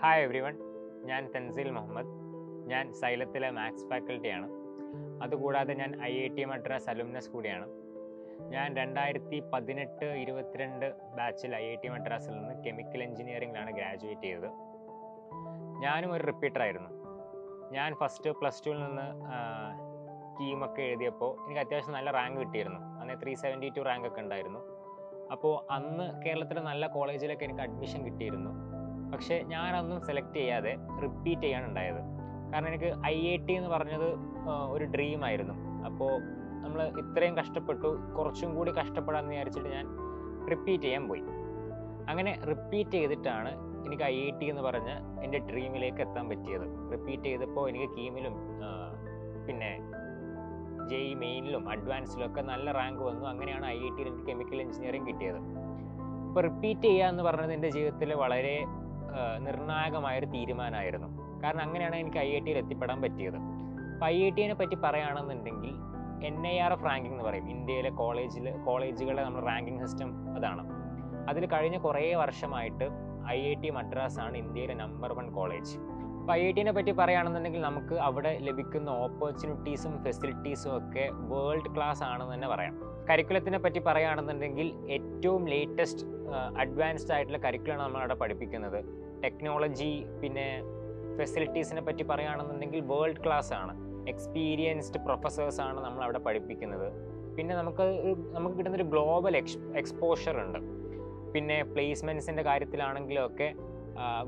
Hi every one, ഞാൻ തൻസീൽ മുഹമ്മദ്. ഞാൻ സൈലത്തിലെ maths ഫാക്കൽറ്റിയാണ്. അതുകൂടാതെ ഞാൻ IIT മദ്രാസ് അലുമിനസ് കൂടിയാണ്. ഞാൻ 2018-22 ബാച്ചിൽ IIT മദ്രാസിൽ നിന്ന് കെമിക്കൽ എഞ്ചിനീയറിംഗിലാണ് ഗ്രാജുവേറ്റ് ചെയ്തത്. ഞാനും ഒരു റിപ്പീറ്ററായിരുന്നു. ഞാൻ ഫസ്റ്റ് പ്ലസ് ടുവിൽ നിന്ന് കീമൊക്കെ എഴുതിയപ്പോൾ എനിക്ക് അത്യാവശ്യം നല്ല റാങ്ക് കിട്ടിയിരുന്നു. അന്ന് 372 റാങ്കൊക്കെ ഉണ്ടായിരുന്നു. അപ്പോൾ അന്ന് കേരളത്തിലെ നല്ല കോളേജിലൊക്കെ എനിക്ക് അഡ്മിഷൻ കിട്ടിയിരുന്നു. പക്ഷേ ഞാനൊന്നും സെലക്ട് ചെയ്യാതെ റിപ്പീറ്റ് ചെയ്യാണ് ഉണ്ടായത്. കാരണം എനിക്ക് IIT എന്ന് പറഞ്ഞത് ഒരു ഡ്രീമായിരുന്നു. അപ്പോൾ നമ്മൾ ഇത്രയും കഷ്ടപ്പെട്ടു, കുറച്ചും കൂടി കഷ്ടപ്പെടാമെന്ന് വിചാരിച്ചിട്ട് ഞാൻ റിപ്പീറ്റ് ചെയ്യാൻ പോയി. അങ്ങനെ റിപ്പീറ്റ് ചെയ്തിട്ടാണ് എനിക്ക് IIT എന്ന് പറഞ്ഞ് എൻ്റെ ഡ്രീമിലേക്ക് എത്താൻ പറ്റിയത്. റിപ്പീറ്റ് ചെയ്തപ്പോൾ എനിക്ക് കീമിലും പിന്നെ JEE മെയിനിലും അഡ്വാൻസിലും ഒക്കെ നല്ല റാങ്ക് വന്നു. അങ്ങനെയാണ് IITയിൽ എനിക്ക് കെമിക്കൽ എഞ്ചിനീയറിംഗ് കിട്ടിയത്. ഇപ്പോൾ റിപ്പീറ്റ് ചെയ്യുക എന്ന് പറഞ്ഞത് എൻ്റെ ജീവിതത്തിൽ വളരെ നിർണായകമായൊരു തീരുമാനമായിരുന്നു. കാരണം അങ്ങനെയാണ് എനിക്ക് IITയിൽ എത്തിപ്പെടാൻ പറ്റിയത്. അപ്പോൾ IITനെ പറ്റി പറയുകയാണെന്നുണ്ടെങ്കിൽ NIRF റാങ്കിങ് എന്ന് പറയും. ഇന്ത്യയിലെ കോളേജുകളുടെ നമ്മുടെ റാങ്കിങ് സിസ്റ്റം അതാണ്. അതിൽ കഴിഞ്ഞ കുറേ വർഷമായിട്ട് IIT മദ്രാസ് ആണ് ഇന്ത്യയിലെ നമ്പർ 1 കോളേജ്. അപ്പോൾ IITനെ പറ്റി പറയുകയാണെന്നുണ്ടെങ്കിൽ നമുക്ക് അവിടെ ലഭിക്കുന്ന ഓപ്പർച്യൂണിറ്റീസും ഫെസിലിറ്റീസും ഒക്കെ വേൾഡ് ക്ലാസ് ആണെന്ന് തന്നെ പറയാം. കരിക്കുലത്തിനെ പറ്റി പറയുകയാണെന്നുണ്ടെങ്കിൽ ഏറ്റവും ലേറ്റസ്റ്റ് അഡ്വാൻസ്ഡ് ആയിട്ടുള്ള കരിക്കുലമാണ് നമ്മളവിടെ പഠിപ്പിക്കുന്നത്. ടെക്നോളജി പിന്നെ ഫെസിലിറ്റീസിനെ പറ്റി പറയുകയാണെന്നുണ്ടെങ്കിൽ വേൾഡ് ക്ലാസ് ആണ്. എക്സ്പീരിയൻസ്ഡ് പ്രൊഫസേഴ്സാണ് നമ്മളവിടെ പഠിപ്പിക്കുന്നത്. പിന്നെ നമുക്ക് കിട്ടുന്നൊരു ഗ്ലോബൽ എക്സ്പോഷർ ഉണ്ട്. പിന്നെ പ്ലേസ്മെൻറ്റ്സിൻ്റെ കാര്യത്തിലാണെങ്കിലും ഒക്കെ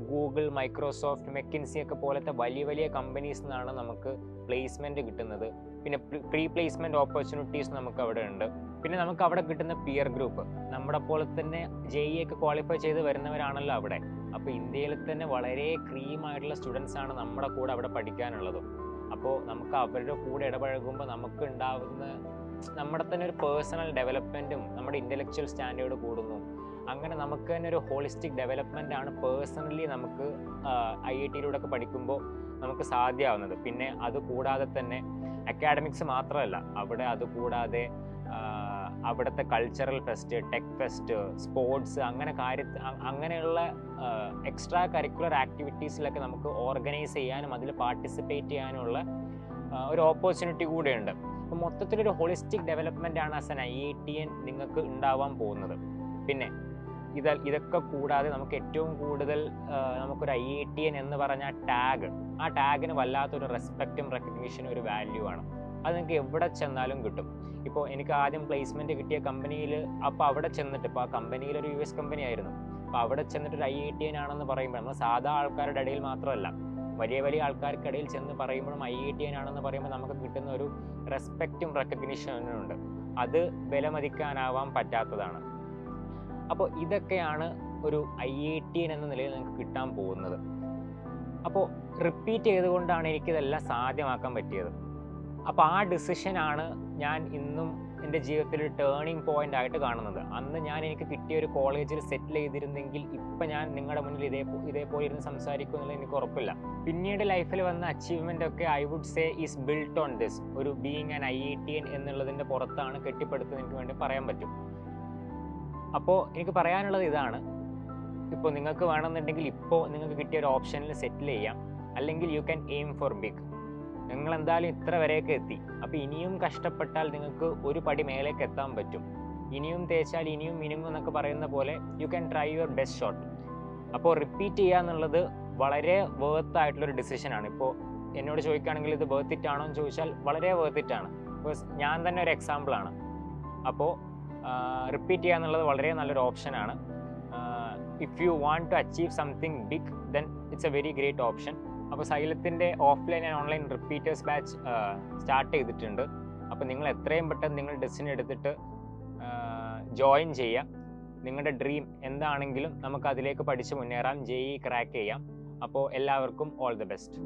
ഗൂഗിൾ, മൈക്രോസോഫ്റ്റ്, മെക്കിൻസി ഒക്കെ പോലത്തെ വലിയ കമ്പനീസിൽ നിന്നാണ് നമുക്ക് പ്ലേസ്മെൻറ്റ് കിട്ടുന്നത്. പിന്നെ പ്രീ പ്ലേസ്മെൻറ്റ് ഓപ്പർച്യൂണിറ്റീസ് നമുക്ക് അവിടെ ഉണ്ട്. പിന്നെ നമുക്ക് അവിടെ കിട്ടുന്ന പിയർ ഗ്രൂപ്പ് നമ്മുടെ പോലെ തന്നെ JEE ഒക്കെ ക്വാളിഫൈ ചെയ്ത് വരുന്നവരാണല്ലോ അവിടെ. അപ്പോൾ ഇന്ത്യയിൽ തന്നെ വളരെ ക്രീമായിട്ടുള്ള സ്റ്റുഡൻസ് ആണ് നമ്മുടെ കൂടെ അവിടെ പഠിക്കാനുള്ളതും. അപ്പോൾ നമുക്ക് അവരുടെ കൂടെ ഇടപഴകുമ്പോൾ നമുക്ക് ഉണ്ടാവുന്ന നമ്മുടെ തന്നെ ഒരു പേഴ്സണൽ ഡെവലപ്മെൻറ്റും നമ്മുടെ ഇൻ്റലക്ച്വൽ സ്റ്റാൻഡേർഡ് കൂടുന്നു. അങ്ങനെ നമുക്ക് തന്നെ ഒരു ഹോളിസ്റ്റിക് ഡെവലപ്മെൻ്റ് ആണ് പേഴ്സണലി നമുക്ക് IITയിലൂടെ ഒക്കെ പഠിക്കുമ്പോൾ നമുക്ക് സാധ്യമാവുന്നത്. പിന്നെ അതുകൂടാതെ തന്നെ അക്കാഡമിക്സ് മാത്രമല്ല, അവിടെ അതുകൂടാതെ അവിടുത്തെ cultural fest, tech fest, sports അങ്ങനെയുള്ള എക്സ്ട്രാ കരിക്കുലർ ആക്ടിവിറ്റീസിലൊക്കെ നമുക്ക് ഓർഗനൈസ് ചെയ്യാനും അതിൽ പാർട്ടിസിപ്പേറ്റ് ചെയ്യാനുള്ള ഒരു ഓപ്പർച്യൂണിറ്റി കൂടെയുണ്ട്. അപ്പോൾ മൊത്തത്തിലൊരു ഹോളിസ്റ്റിക് ഡെവലപ്മെൻ്റ് ആണ് ആസ് എൻ IITian നിങ്ങൾക്ക് ഉണ്ടാവാൻ പോകുന്നത്. പിന്നെ ഇതൊക്കെ കൂടാതെ നമുക്ക് ഏറ്റവും കൂടുതൽ നമുക്കൊരു IITian എന്ന് പറഞ്ഞ ആ ടാഗിന് വല്ലാത്തൊരു റെസ്പെക്റ്റും റെക്കഗ്നീഷനും ഒരു വാല്യൂ ആണ്. അത് നിങ്ങൾക്ക് എവിടെ ചെന്നാലും കിട്ടും. ഇപ്പോൾ എനിക്ക് ആദ്യം പ്ലേസ്മെൻറ്റ് കിട്ടിയ കമ്പനിയിൽ, അപ്പോൾ അവിടെ ചെന്നിട്ട്, ഇപ്പോൾ ആ കമ്പനിയിൽ ഒരു US കമ്പനി ആയിരുന്നു, അപ്പോൾ അവിടെ ചെന്നിട്ട് ഒരു IITian ആണെന്ന് പറയുമ്പോൾ നമ്മൾ സാധാ ആൾക്കാരുടെ ഇടയിൽ മാത്രമല്ല, വലിയ ആൾക്കാർക്കിടയിൽ ചെന്ന് പറയുമ്പോഴും IITian ആണെന്ന് പറയുമ്പോൾ നമുക്ക് കിട്ടുന്ന ഒരു റെസ്പെക്റ്റും റെക്കഗ്നീഷനും ഉണ്ട്. അത് വിലമതിക്കാനാവാൻ പറ്റാത്തതാണ്. അപ്പോൾ ഇതൊക്കെയാണ് ഒരു IITian എന്ന നിലയിൽ നിങ്ങൾക്ക് കിട്ടാൻ പോകുന്നത്. അപ്പോൾ റിപ്പീറ്റ് ചെയ്തുകൊണ്ടാണ് എനിക്കിതെല്ലാം സാധ്യമാക്കാൻ പറ്റിയത്. അപ്പോൾ ആ ഡിസിഷനാണ് ഞാൻ ഇന്നും എൻ്റെ ജീവിതത്തിൽ ഒരു ടേണിംഗ് പോയിൻ്റ് ആയിട്ട് കാണുന്നത്. അന്ന് എനിക്ക് കിട്ടിയ ഒരു കോളേജിൽ സെറ്റിൽ ചെയ്തിരുന്നെങ്കിൽ ഇപ്പം ഞാൻ നിങ്ങളുടെ മുന്നിൽ ഇതേപോലെ ഇരുന്ന് സംസാരിക്കുമെന്നുള്ളത് എനിക്ക് ഉറപ്പില്ല. പിന്നീട് ലൈഫിൽ വന്ന അച്ചീവ്മെൻ്റ് ഒക്കെ I would say is built on this. ഒരു ബീയിങ് ആൻ IITian എന്നുള്ളതിൻ്റെ പുറത്താണ് കെട്ടിപ്പടുത്ത് എനിക്ക് വേണ്ടി പറയാൻ പറ്റും. അപ്പോൾ എനിക്ക് പറയാനുള്ളത് ഇതാണ്. ഇപ്പോൾ നിങ്ങൾക്ക് വേണമെന്നുണ്ടെങ്കിൽ ഇപ്പോൾ നിങ്ങൾക്ക് കിട്ടിയ ഒരു ഓപ്ഷനിൽ സെറ്റിൽ ചെയ്യാം, അല്ലെങ്കിൽ you can aim for big. നിങ്ങൾ എന്തായാലും ഇത്ര വരെയൊക്കെ എത്തി. അപ്പോൾ ഇനിയും കഷ്ടപ്പെട്ടാൽ നിങ്ങൾക്ക് ഒരു പടി മേലേക്ക് എത്താൻ പറ്റും. ഇനിയും തേച്ചാൽ ഇനിയും മിനുങ്ങും എന്നൊക്കെ പറയുന്ന പോലെ you can try your best shot. അപ്പോൾ റിപ്പീറ്റ് ചെയ്യുക എന്നുള്ളത് വളരെ വേർത്ത് ആയിട്ടുള്ളൊരു ഡിസിഷനാണ്. ഇപ്പോൾ എന്നോട് ചോദിക്കുകയാണെങ്കിൽ ഇത് വേർത്ത് ഇറ്റ് ആണോ എന്ന് ചോദിച്ചാൽ വളരെ വേർത്ത് ഇറ്റ് ആണ്. ബിക്കോസ് ഞാൻ തന്നെ ഒരു എക്സാമ്പിളാണ്. അപ്പോൾ റിപ്പീറ്റ് ചെയ്യുക എന്നുള്ളത് വളരെ നല്ലൊരു ഓപ്ഷനാണ്. If you want to achieve something big then it's a very great option. അപ്പോൾ സൈലത്തിൻ്റെ offline and online repeaters batch start ചെയ്തിട്ടുണ്ട്. അപ്പോൾ നിങ്ങൾ എത്രയും പെട്ടെന്ന് നിങ്ങൾ ഡെസിഷൻ എടുത്തിട്ട് ജോയിൻ ചെയ്യുക. നിങ്ങളുടെ ഡ്രീം എന്താണെങ്കിലും നമുക്ക് അതിലേക്ക് പഠിച്ച് മുന്നേറാം, JEE ക്രാക്ക് ചെയ്യാം. അപ്പോൾ എല്ലാവർക്കും ഓൾ ദി ബെസ്റ്റ്.